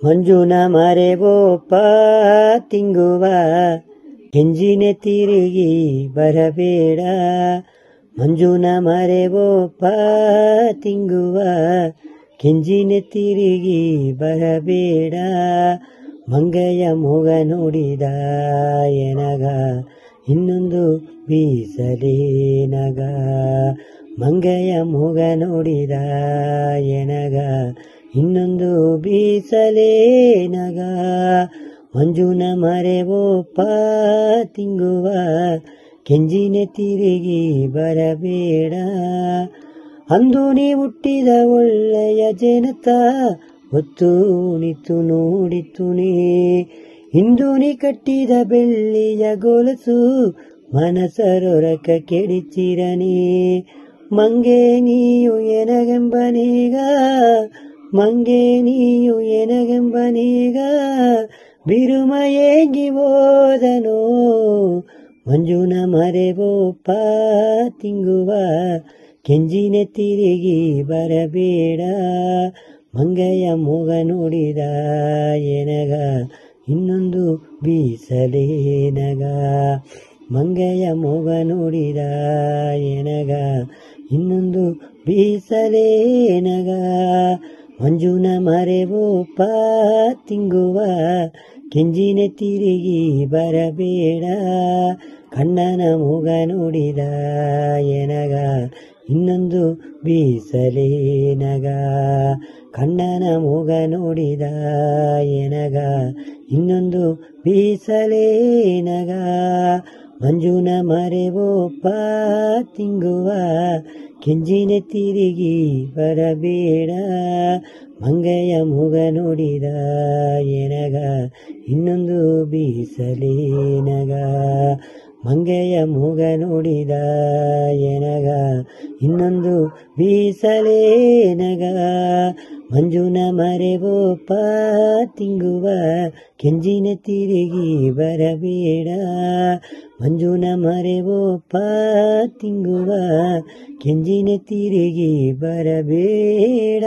ಮಂಜುನ ಮರೆವೋಪ ತಿಂಗುವ ಕೆಂಜಿನೆ ತಿರುಗಿ ಬರಬೇಡ. ಮಂಜುನ ಮರೆವೋಪ ತಿಂಗುವ ಕೆಂಜಿನೆ ತಿರುಗಿ ಬರಬೇಡ. ಮಂಗಯ್ಯ ಮೊಗ ನೋಡಿದ ಎನಗ ಇನ್ನೊಂದು ಬೀಸಲೇನಗ. ಮಂಗಯ್ಯ ಮೊಗ ನೋಡಿದ ಎನಗ ಇನ್ನೊಂದು ಬೀಸಲೇನಗ. ಮಂಜುನ ಮರೆವೋಪ ತಿಂಗುವ ಕೆಂಜಿನೆ ತಿರುಗಿ ಬರಬೇಡ. ಅಂದು ನೀ ಹುಟ್ಟಿದ ಒಳ್ಳೆಯ ಜನತ ಹೊತ್ತು ನಿತ್ತು ನೋಡಿತು ನೀ. ಇಂದು ನೀ ಕಟ್ಟಿದ ಬೆಳ್ಳಿಯ ಗೊಲಸು ಮನಸರೊರಕ ಕೆಡಿಚಿರನಿ. ಮಂಗೆ ನೀಯು ಎನಗೆಂಬನೀಗ, ಮಂಗೆ ನೀಯು ಎನಗೆಂಬನೀಗ. ಬಿರುಮಯೇಗಿ ಹೋದನೋ ಮಂಜುನ ಮರೆವೋಪ ತಿಂಗುವ ಕೆಂಜಿನೆ ತಿರುಗಿ ಬರಬೇಡ. ಮಂಗಯ್ಯ ಮೊಗ ನೋಡಿದ ಎನಗ ಇನ್ನೊಂದು ಬೀಸಲೇನಗ. ಮಂಗಯ್ಯ ಮೊಗ ನೋಡಿದ ಎನಗ ಇನ್ನೊಂದು ಬೀಸಲೇನಗ. ಮಂಜುನ ಮರೆವೋಪ ತಿಂಗುವ ಕೆಂಜಿನೆ ತಿರುಗಿ ಬರಬೇಡ. ಕಣ್ಣನ ಮೊಗ ನೋಡಿದ ಎನಗ ಇನ್ನೊಂದು ಬೀಸಲೇನಗ. ಕಣ್ಣನ ಮೊಗ ನೋಡಿದ ಎನಗ ಇನ್ನೊಂದು ಬೀಸಲೇನಗ. ಮಂಜುನ ಮರೆವೋಪ ತಿಂಗುವ ಕೆಂಜಿನೆ ತಿರುಗಿ ಬರಬೇಡ. ಮಂಗಯ್ಯ ಮೊಗ ನೋಡಿದ ಎನಗ ಇನ್ನೊಂದು ಬೀಸಲೇನಗ. ಮಂಗಯ್ಯ ಮೊಗ ನೋಡಿದ ಎನಗ ಇನ್ನೊಂದು ಬೀಸಲೇನಗ. ಮಂಜುನ ಮರೆವೋಪ ತಿಂಗುವ ಕೆಂಜಿನೆ ತಿರುಗಿ ಬರಬೇಡ. ಮಂಜುನ ಮರೆವೋಪ ತಿಂಗುವ ಕೆಂಜಿನೆ ತಿರುಗಿ ಬರಬೇಡ.